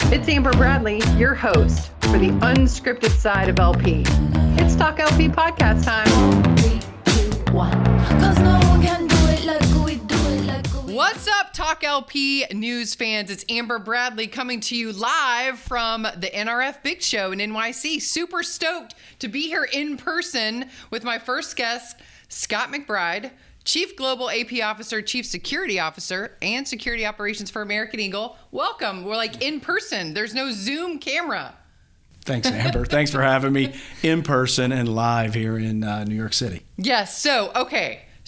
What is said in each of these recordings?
It's Amber Bradley, your host for the unscripted side of LP. It's TalkLP podcast time. 3, 2, 1. 'Cause no one can do it like we do it like we. What's up, TalkLPnews fans? It's Amber Bradley coming to you live from the NRF Big Show in NYC. Super stoked to be here in person with my first guest, Scott McBride, Chief Global AP Officer, Chief Security Officer, and Security Operations for American Eagle. Welcome. We're like in person. There's no Zoom camera. Thanks, Amber. Thanks for having me in person and live here in New York City. Yes.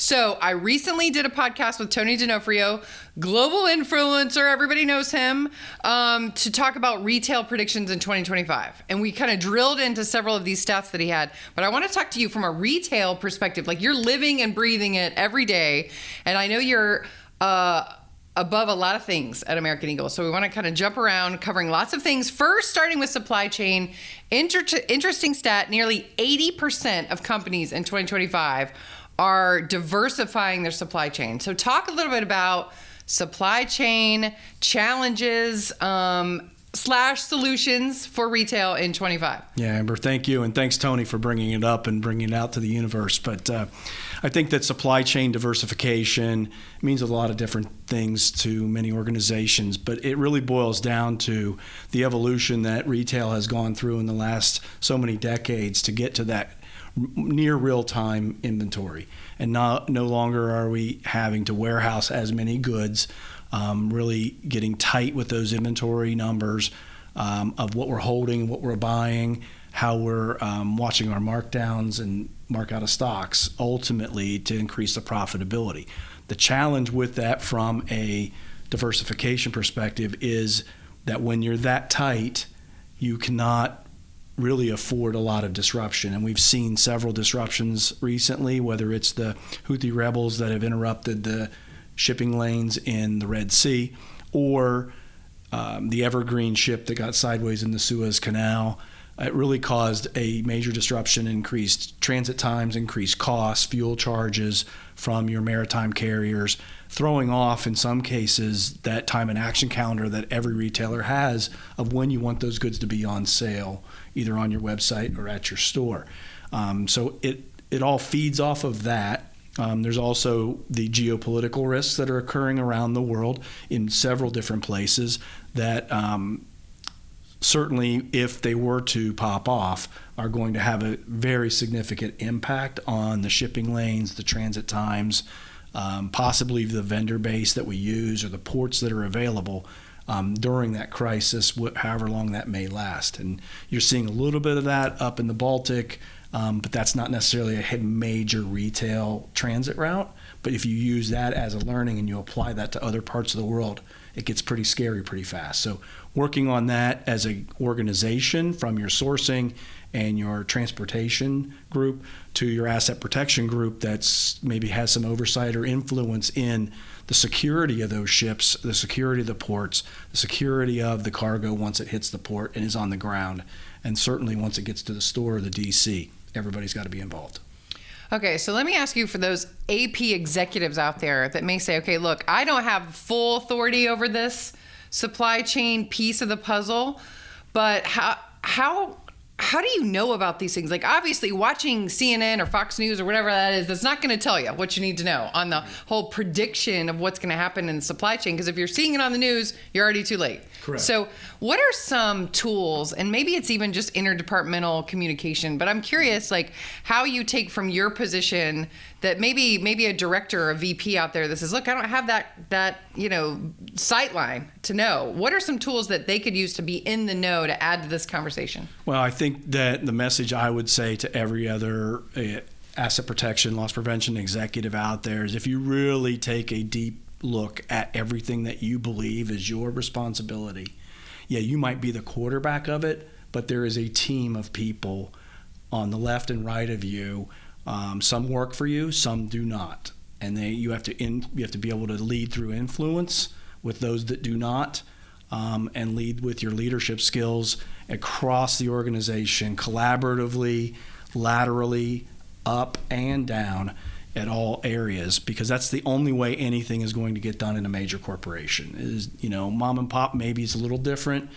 So I recently did a podcast with Tony D'Onofrio, global influencer, everybody knows him, to talk about retail predictions in 2025. And we kind of drilled into several of these stats that he had. But I want to talk to you from a retail perspective. Like, you're living and breathing it every day. And I know you're above a lot of things at American Eagle. So we want to kind of jump around, covering lots of things. First, starting with supply chain. Interesting stat, nearly 80% of companies in 2025 are diversifying their supply chain. So talk a little bit about supply chain challenges / solutions for retail in 25. Yeah, Amber, thank you. And thanks, Tony, for bringing it up and bringing it out to the universe. But I think that supply chain diversification means a lot of different things to many organizations, but it really boils down to the evolution that retail has gone through in the last so many decades to get to that near real-time inventory. And no longer are we having to warehouse as many goods, really getting tight with those inventory numbers of what we're holding, what we're buying, how we're watching our markdowns and mark out of stocks, ultimately to increase the profitability. The challenge with that from a diversification perspective is that when you're that tight, you cannot really afford a lot of disruption. And we've seen several disruptions recently, whether it's the Houthi rebels that have interrupted the shipping lanes in the Red Sea, or the Evergreen ship that got sideways in the Suez Canal. It really caused a major disruption, increased transit times, increased costs, fuel charges from your maritime carriers, throwing off, in some cases, that time and action calendar that every retailer has of when you want those goods to be on sale, either on your website or at your store. So it all feeds off of that. There's also the geopolitical risks that are occurring around the world in several different places that certainly, if they were to pop off, are going to have a very significant impact on the shipping lanes, the transit times, possibly the vendor base that we use or the ports that are available during that crisis, however long that may last. And you're seeing a little bit of that up in the Baltic, but that's not necessarily a major retail transit route. But if you use that as a learning and you apply that to other parts of the world, it gets pretty scary pretty fast. So working on that as an organization, from your sourcing and your transportation group to your asset protection group that's maybe has some oversight or influence in the security of those ships, the security of the ports, the security of the cargo once it hits the port and is on the ground, and certainly once it gets to the store or the DC, everybody's got to be involved. Okay, so let me ask you, for those AP executives out there that may say, okay, look, I don't have full authority over this supply chain piece of the puzzle, but how do you know about these things? Like, obviously, watching CNN or Fox News or whatever that is, that's not going to tell you what you need to know on the whole prediction of what's going to happen in the supply chain. Because if you're seeing it on the news, you're already too late. Correct. So what are some tools, and maybe it's even just interdepartmental communication, but I'm curious, like, how you take from your position that maybe a director or a VP out there that says, look, I don't have that sight line to know. What are some tools that they could use to be in the know to add to this conversation? Well, I think that the message I would say to every other asset protection, loss prevention executive out there is, if you really take a deep look at everything that you believe is your responsibility, yeah, you might be the quarterback of it, but there is a team of people on the left and right of you. Some work for you, some do not, and you have to be able to lead through influence with those that do not, and lead with your leadership skills across the organization, collaboratively, laterally, up and down at all areas, because that's the only way anything is going to get done in a major corporation. Is, mom and pop maybe is a little different,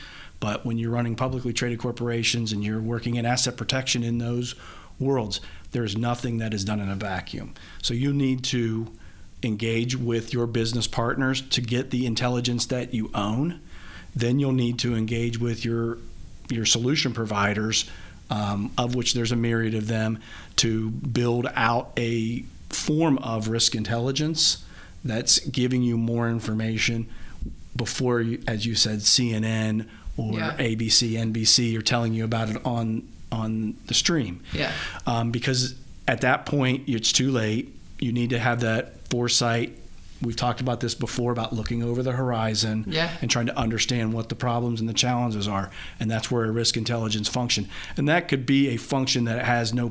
But when you're running publicly traded corporations and you're working in asset protection in those worlds, there's nothing that is done in a vacuum. So you need to engage with your business partners to get the intelligence that you own. Then you'll need to engage with your solution providers, of which there's a myriad of them, to build out a form of risk intelligence that's giving you more information before, as you said, CNN or ABC, NBC are telling you about it on the stream. Yeah. Because at that point, it's too late. You need to have that foresight. We've talked about this before, about looking over the horizon and trying to understand what the problems and the challenges are. And that's where a risk intelligence function. And that could be a function that has no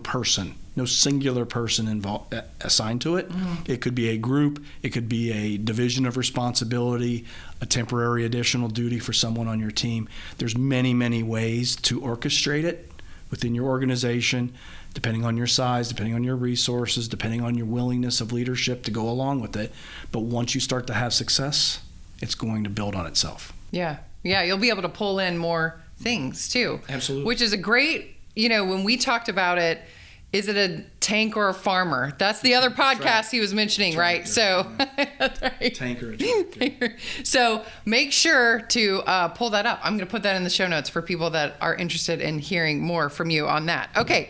singular person involved, assigned to it. It could be a group. It could be a division of responsibility, a temporary additional duty for someone on your team. There's many, many ways to orchestrate it within your organization, depending on your size, depending on your resources, depending on your willingness of leadership to go along with it. But once you start to have success, it's going to build on itself. Yeah. You'll be able to pull in more things too. Absolutely. Which is a great, when we talked about it, is it a tank or a farmer? That's the other podcast he was mentioning, right? So, that's right. Tanker. So make sure to pull that up. I'm going to put that in the show notes for people that are interested in hearing more from you on that. Okay.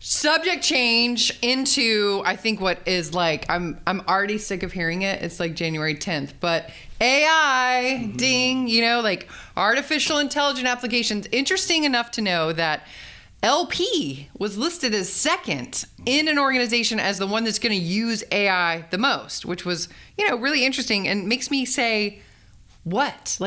Subject change into, I think, what is like, I'm already sick of hearing it. It's like January 10th, but AI, ding, like artificial intelligence applications. Interesting enough to know that LP was listed as second in an organization as the one that's going to use AI the most, which was, really interesting and makes me say, what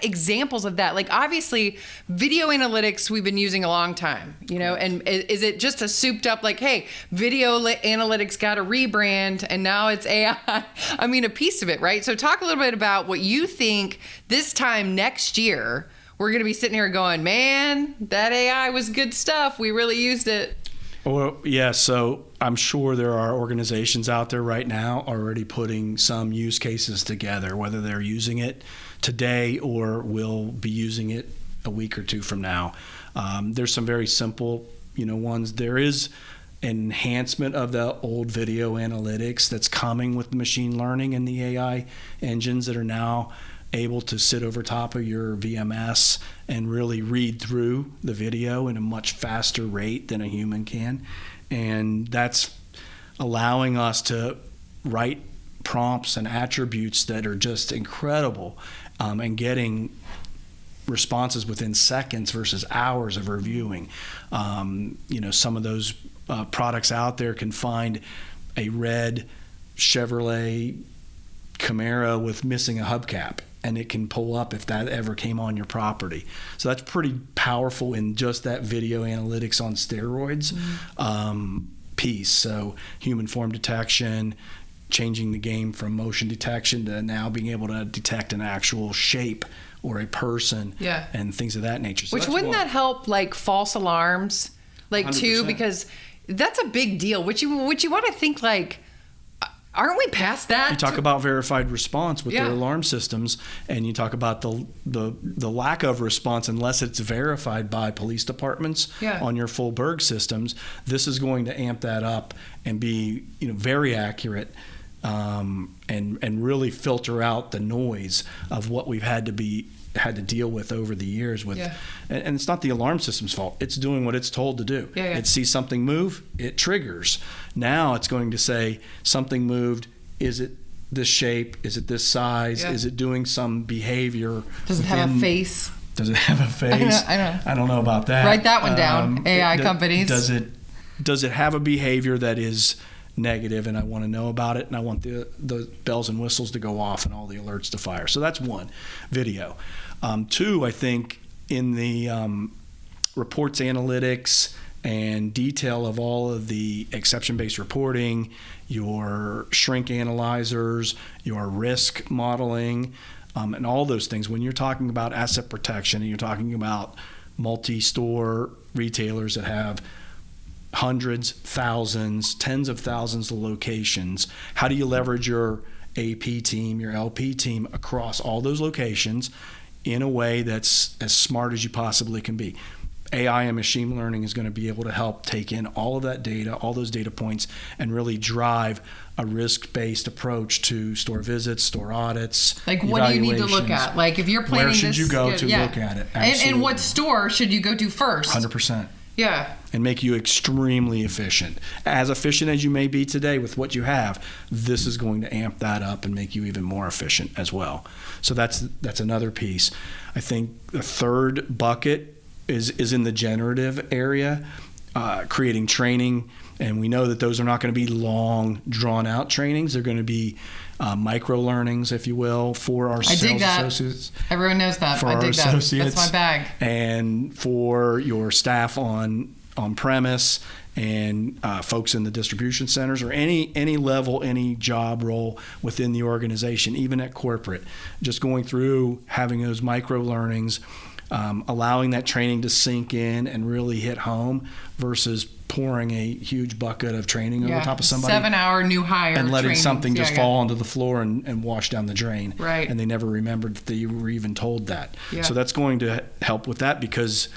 examples of that? Like, obviously video analytics we've been using a long time, and is it just a souped up, like, hey, video analytics got a rebrand and now it's AI? I mean, a piece of it, right? So talk a little bit about what you think this time next year we're going to be sitting here going, man, that AI was good stuff. We really used it. Well, yeah, so I'm sure there are organizations out there right now already putting some use cases together, whether they're using it today or will be using it a week or two from now. There's some very simple, ones. There is an enhancement of the old video analytics that's coming with the machine learning and the AI engines that are now able to sit over top of your VMS and really read through the video in a much faster rate than a human can. And that's allowing us to write prompts and attributes that are just incredible, and getting responses within seconds versus hours of reviewing. Some of those products out there can find a red Chevrolet Camaro with missing a hubcap, and it can pull up if that ever came on your property. So that's pretty powerful in just that video analytics on steroids piece. So human form detection, changing the game from motion detection to now being able to detect an actual shape or a person and things of that nature. So which wouldn't that help, like, false alarms, like 100%. Too, because that's a big deal. Which you want to think, like, aren't we past that? You talk about verified response with their alarm systems, and you talk about the lack of response unless it's verified by police departments on your full Berg systems. This is going to amp that up and be very accurate, and really filter out the noise of what we've had to deal with over the years with and it's not the alarm system's fault. It's doing what it's told to do. It sees something move, it triggers. Now it's going to say something moved. Is it this shape? Is it this size? Is it doing some behavior? Does it have a face? Does it have a face? I don't know about that. Write that one down. AI companies. Does it have a behavior that is negative, and I want to know about it, and I want the bells and whistles to go off and all the alerts to fire? So that's one, video. Two, I think in the reports analytics and detail of all of the exception-based reporting, your shrink analyzers, your risk modeling, and all those things, when you're talking about asset protection and you're talking about multi-store retailers that have hundreds, thousands, tens of thousands of locations, how do you leverage your AP team, your LP team across all those locations in a way that's as smart as you possibly can be. AI and machine learning is going to be able to help take in all of that data, all those data points, and really drive a risk-based approach to store visits, store audits. Like, what do you need to look at? Like, if you're planning this, where should you go to look at it? And what store should you go to first? 100%. Yeah. And make you extremely efficient. As efficient as you may be today with what you have, this is going to amp that up and make you even more efficient as well. So that's another piece. I think the third bucket is in the generative area, creating training. And we know that those are not going to be long, drawn-out trainings. They're going to be micro-learnings, if you will, for our sales associates. Everyone knows that. For I our dig associates. That's my bag. And for your staff on premise and folks in the distribution centers or any level, any job role within the organization, even at corporate. Just going through, having those micro-learnings, allowing that training to sink in and really hit home versus pouring a huge bucket of training over top of somebody. 7-hour new hire and letting training. something just fall onto the floor and wash down the drain. Right. And they never remembered that you were even told that. Yeah. So that's going to help with that, because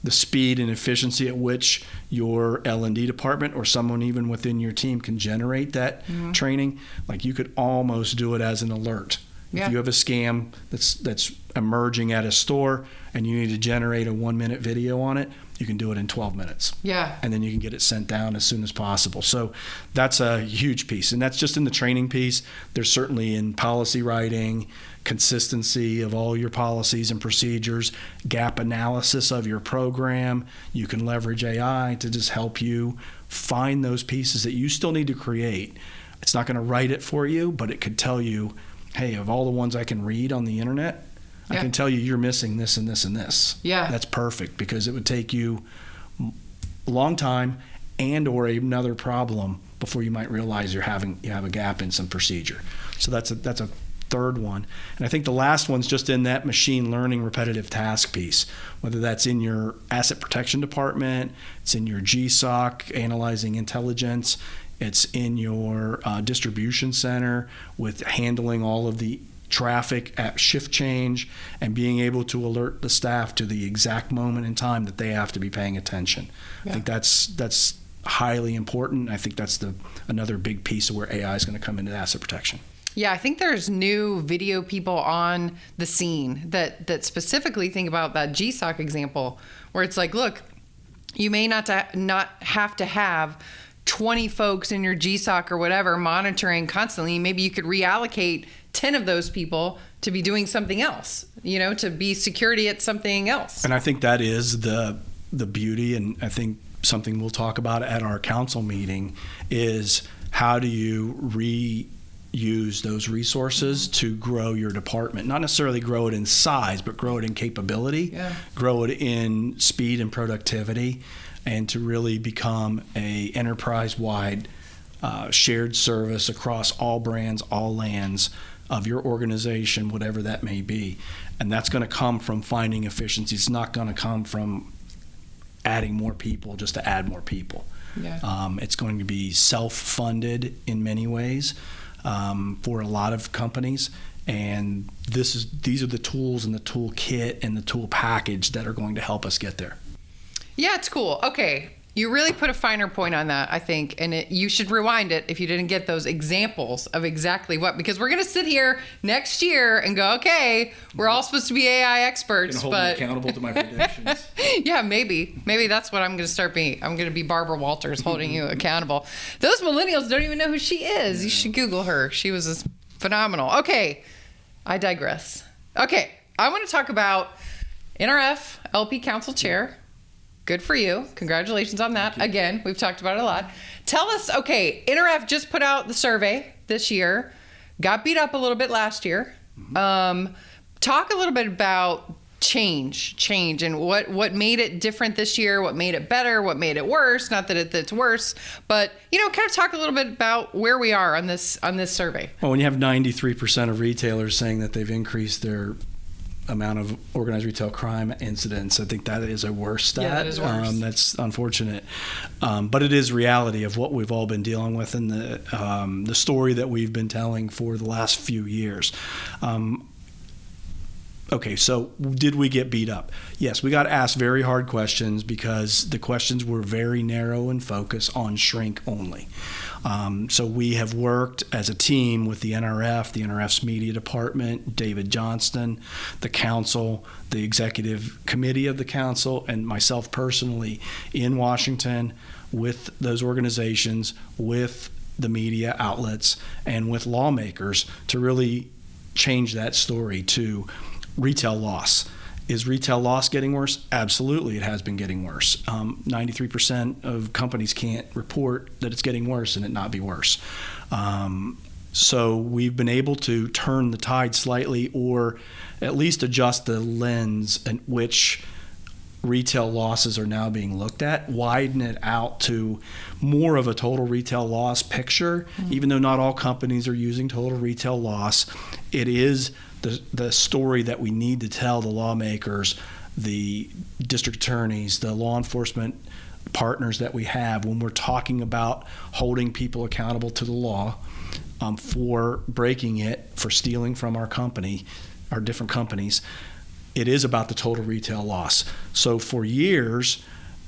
the speed and efficiency at which your L&D department or someone even within your team can generate that training, like you could almost do it as an alert. Yeah. If you have a scam that's emerging at a store and you need to generate a 1-minute video on it, you can do it in 12 minutes. Yeah. And then you can get it sent down as soon as possible. So that's a huge piece. And that's just in the training piece. There's certainly in policy writing, consistency of all your policies and procedures, gap analysis of your program. You can leverage AI to just help you find those pieces that you still need to create. It's not going to write it for you, but it could tell you, hey, of all the ones I can read on the internet, I can tell you you're missing this and this and this. Yeah. That's perfect, because it would take you a long time and or another problem before you might realize you have a gap in some procedure. So that's a third one. And I think the last one's just in that machine learning repetitive task piece, whether that's in your asset protection department, it's in your GSOC, analyzing intelligence, it's in your distribution center with handling all of the traffic at shift change and being able to alert the staff to the exact moment in time that they have to be paying attention. Yeah. I think that's highly important. I think that's another big piece of where AI is going to come into asset protection. Yeah, I think there's new video people on the scene that specifically think about that GSOC example, where it's like, look, you may not have to have 20 folks in your GSOC or whatever monitoring constantly. Maybe you could reallocate 10 of those people to be doing something else, to be security at something else. And I think that is the beauty, and I think something we'll talk about at our council meeting is how do you reuse those resources to grow your department? Not necessarily grow it in size, but grow it in capability, grow it in speed and productivity, and to really become a enterprise-wide shared service across all brands, all lands of your organization, whatever that may be. And that's going to come from finding efficiency. It's not going to come from adding more people just to add more people. Yeah. It's going to be self-funded in many ways for a lot of companies. And these are the tools and the tool kit and the tool package that are going to help us get there. Yeah, it's cool. Okay. You really put a finer point on that, I think, and you should rewind it if you didn't get those examples of exactly what, because we're going to sit here next year and go, okay, we're all supposed to be AI experts, hold me accountable to my predictions. Yeah, maybe that's what I'm going to start being. I'm going to be Barbara Walters holding you accountable. Those millennials don't even know who she is. You should Google her. She was phenomenal. Okay, I digress. Okay, I want to talk about NRF LP Council Chair. Good for you. Congratulations on that. Again, we've talked about it a lot. Tell us, okay, NRF just put out the survey this year, got beat up a little bit last year. Talk a little bit about change and what made it different this year, what made it better, what made it worse. Not that it's worse, but kind of talk a little bit about where we are on this survey. Well, when you have 93% of retailers saying that they've increased their amount of organized retail crime incidents, I think that is a worse stat. Yeah, that is worse. That's unfortunate, but it is reality of what we've all been dealing with and the story that we've been telling for the last few years. Okay, so did we get beat up? Yes, we got asked very hard questions because the questions were very narrow and focused on shrink only. So we have worked as a team with the NRF, the NRF's media department, David Johnston, the council, the executive committee of the council, and myself personally in Washington with those organizations, with the media outlets, and with lawmakers to really change that story to retail loss. Is retail loss getting worse? Absolutely, it has been getting worse. 93% of companies can't report that it's getting worse and it not be worse. So we've been able to turn the tide slightly, or at least adjust the lens in which retail losses are now being looked at, widen it out to more of a total retail loss picture. Even though not all companies are using total retail loss, it is the story that we need to tell the lawmakers, the district attorneys, the law enforcement partners that we have when we're talking about holding people accountable to the law for breaking it, for stealing from our company, our different companies. It is about the total retail loss. So for years,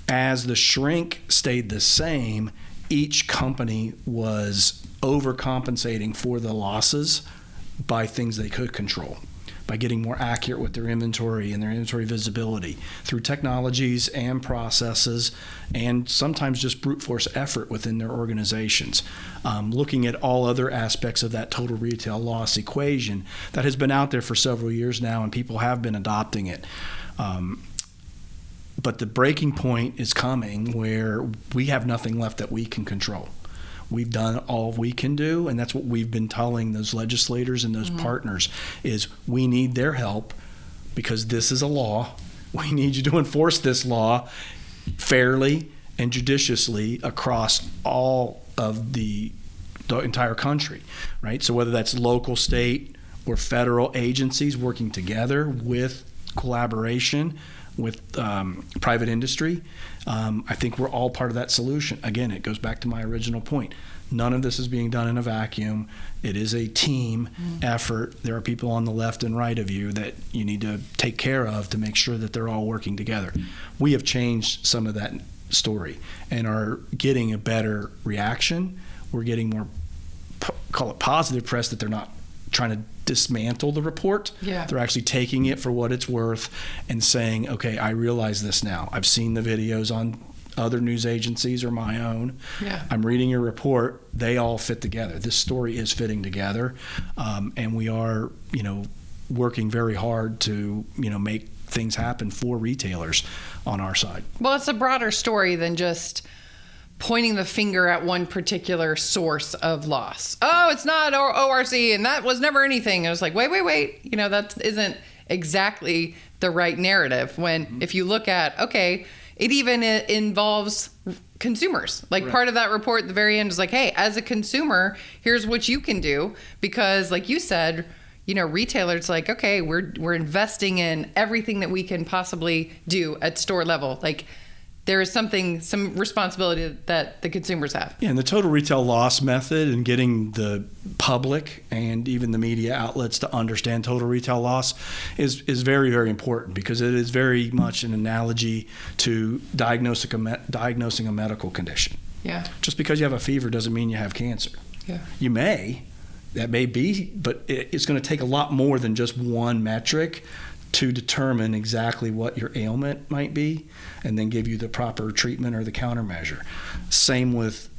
as the shrink stayed the same, each company was overcompensating for the losses by things they could control, by getting more accurate with their inventory and their inventory visibility through technologies and processes, and sometimes just brute force effort within their organizations. Looking at all other aspects of that total retail loss equation that has been out there for several years now, and people have been adopting it. But the breaking point is coming where we have nothing left that we can control. We've done all we can do, and that's what we've been telling those legislators and those partners is we need their help because this is a law. We need you to enforce this law fairly and judiciously across all of the entire country, right? So whether that's local, state, or federal agencies working together with collaboration with private industry, I think we're all part of that solution. Again, it goes back to my original point. None of this is being done in a vacuum. It is a team effort. There are people on the left and right of you that you need to take care of to make sure that they're all working together. We have changed some of that story and are getting a better reaction. We're getting more, call it positive press, that they're not trying to dismantle the report. Yeah. They're actually taking it for what it's worth and saying, okay, I realize this now. I've seen the videos on other news agencies or my own. Yeah. I'm reading your report. They all fit together. This story is fitting together. And we are, working very hard to, make things happen for retailers on our side. Well, it's a broader story than just pointing the finger at one particular source of loss. Oh, it's not ORC, and that was never anything. I was like, wait. That isn't exactly the right narrative. When if you look at, okay, it even involves consumers. Like Right. Part of that report at the very end is like, hey, as a consumer, here's what you can do. Because like you said, retailers like, okay, we're investing in everything that we can possibly do at store level. Like, there is some responsibility that the consumers have. Yeah, and the total retail loss method and getting the public and even the media outlets to understand total retail loss is very, very important, because it is very much an analogy to diagnosing a medical condition. Yeah. Just because you have a fever doesn't mean you have cancer. Yeah. You may, that may be, but it's going to take a lot more than just one metric to determine exactly what your ailment might be and then give you the proper treatment or the countermeasure. Same with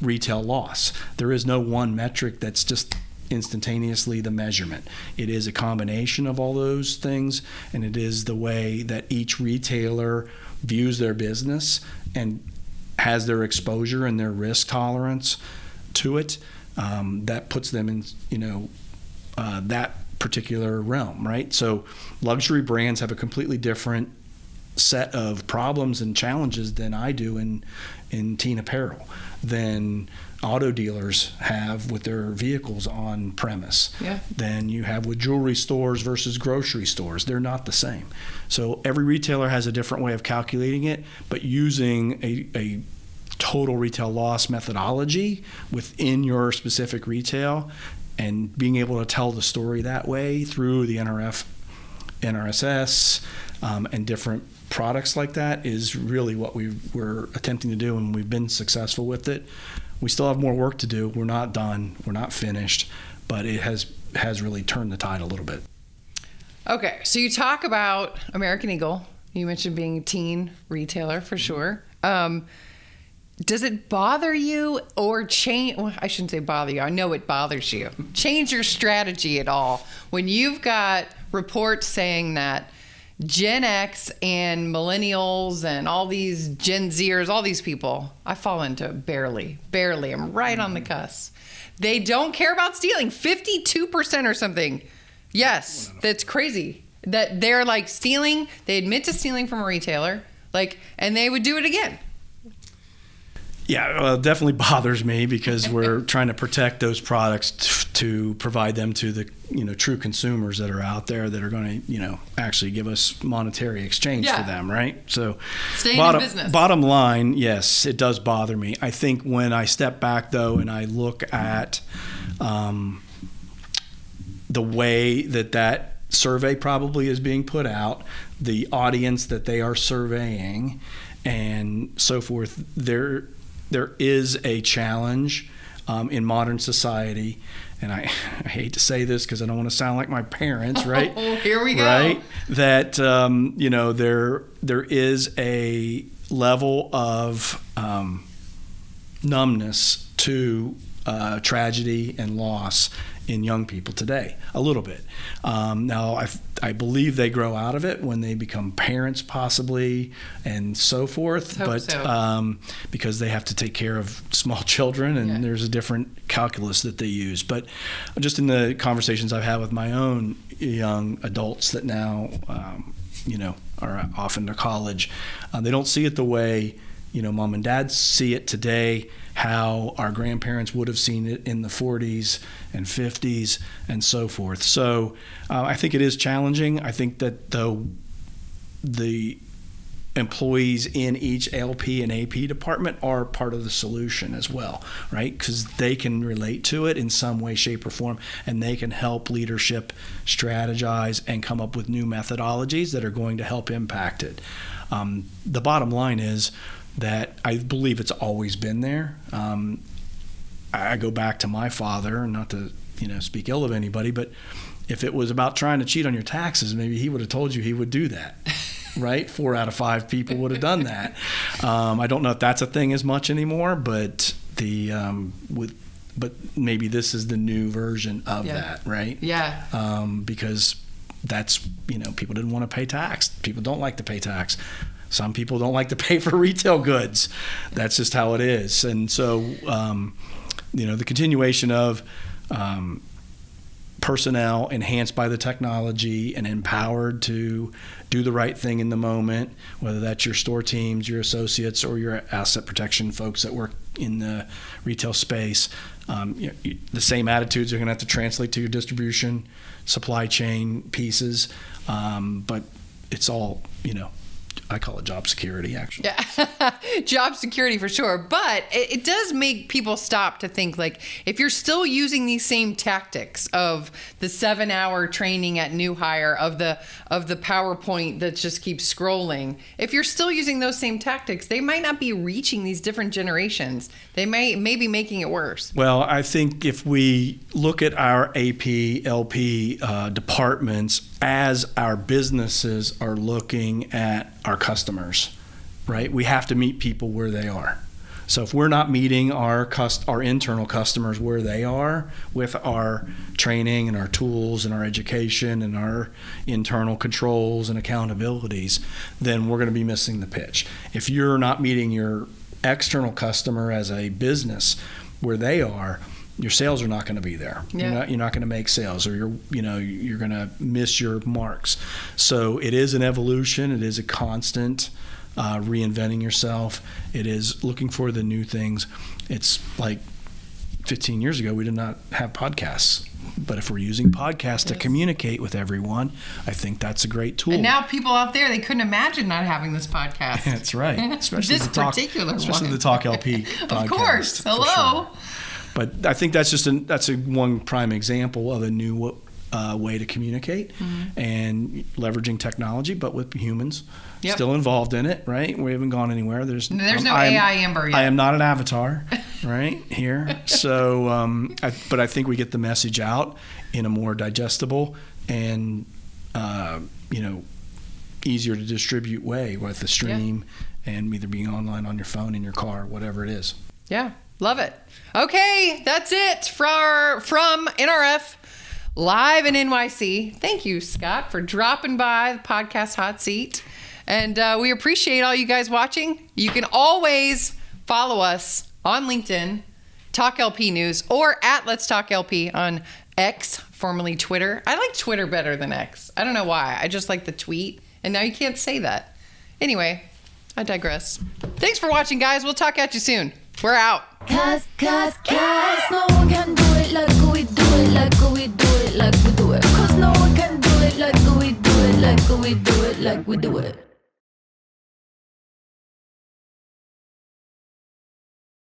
retail loss. There is no one metric that's just instantaneously the measurement. It is a combination of all those things, and it is the way that each retailer views their business and has their exposure and their risk tolerance to it, that puts them in, that particular realm, right? So luxury brands have a completely different set of problems and challenges than I do in teen apparel, than auto dealers have with their vehicles on premise, than you have with jewelry stores versus grocery stores. They're not the same. So every retailer has a different way of calculating it, but using a total retail loss methodology within your specific retail and being able to tell the story that way through the NRF NRSS and different products like that is really what we were attempting to do, and we've been successful with it. We still have more work to do. We're not done. We're not finished, but it has really turned the tide a little bit. Okay, so you talk about American Eagle. You mentioned being a teen retailer for sure. Does it bother you or change? Well, I shouldn't say bother you. I know it bothers you. Change your strategy at all when you've got reports saying that Gen X and millennials and all these Gen Zers, all these people, I fall into barely. I'm right on the cusp. They don't care about stealing. 52% or something. Yes, that's crazy. That they're like stealing. They admit to stealing from a retailer, and they would do it again. Yeah, well, it definitely bothers me because we're trying to protect those products to provide them to the true consumers that are out there that are going to actually give us monetary exchange for them, right? So, staying in business. Bottom line, yes, it does bother me. I think when I step back though and I look at the way that survey probably is being put out, the audience that they are surveying, and so forth, there is a challenge in modern society, and I hate to say this because I don't want to sound like my parents, right? Oh, here we go. Right? That there is a level of numbness to tragedy and loss in young people today, a little bit. Now, I believe they grow out of it when they become parents, possibly, and so forth. Because they have to take care of small children, and there's a different calculus that they use. But just in the conversations I've had with my own young adults that now, are off into college, they don't see it the way mom and dad see it today, how our grandparents would have seen it in the 40s and 50s and so forth. So I think it is challenging. I think that the employees in each LP and AP department are part of the solution as well, right? Because they can relate to it in some way, shape, or form, and they can help leadership strategize and come up with new methodologies that are going to help impact it. The bottom line is that I believe it's always been there. I go back to my father, not to speak ill of anybody, but if it was about trying to cheat on your taxes, maybe he would have told you he would do that, right? 4 out of 5 people would have done that. I don't know if that's a thing as much anymore, but but maybe this is the new version of that, right? Yeah. Because that's people didn't want to pay tax. People don't like to pay tax. Some people don't like to pay for retail goods. That's just how it is. And so, the continuation of personnel enhanced by the technology and empowered to do the right thing in the moment, whether that's your store teams, your associates, or your asset protection folks that work in the retail space, the same attitudes are going to have to translate to your distribution, supply chain pieces. But it's all, I call it job security, actually. Yeah, job security for sure. But it does make people stop to think, if you're still using these same tactics of the 7-hour training at new hire, of the PowerPoint that just keeps scrolling, if you're still using those same tactics, they might not be reaching these different generations. They may be making it worse. Well, I think if we look at our AP, LP departments as our businesses are looking at our customers, right? We have to meet people where they are. So if we're not meeting our internal customers where they are with our training and our tools and our education and our internal controls and accountabilities, then we're going to be missing the pitch. If you're not meeting your external customer as a business where they are, your sales are not going to be there. Yeah. You're not going to make sales, or you're going to miss your marks. So it is an evolution. It is a constant reinventing yourself. It is looking for the new things. It's like 15 years ago, we did not have podcasts. But if we're using podcasts to communicate with everyone, I think that's a great tool. And now people out there, they couldn't imagine not having this podcast. That's right. Especially this particular one. Especially the TalkLP podcast. Of course. Hello. Sure. But I think that's just one prime example of a new way to communicate and leveraging technology, but with humans Yep. still involved in it, right? We haven't gone anywhere. There's no AI Amber yet. I am not an avatar, right, here. So, but I think we get the message out in a more digestible and, easier to distribute way with the stream and either being online on your phone, in your car, whatever it is. Yeah, love it. Okay, that's it from NRF live in NYC. Thank you, Scott, for dropping by the podcast hot seat. And we appreciate all you guys watching. You can always follow us on LinkedIn, TalkLPnews, or at Let's Talk LP on X, formerly Twitter. I like Twitter better than X. I don't know why. I just like the tweet. And now you can't say that. Anyway, I digress. Thanks for watching, guys. We'll talk at you soon. We're out. Cause no one can do it like we do it, like we do it, like we do it. Cause no one can do it like we do it, like we do it, like we do it.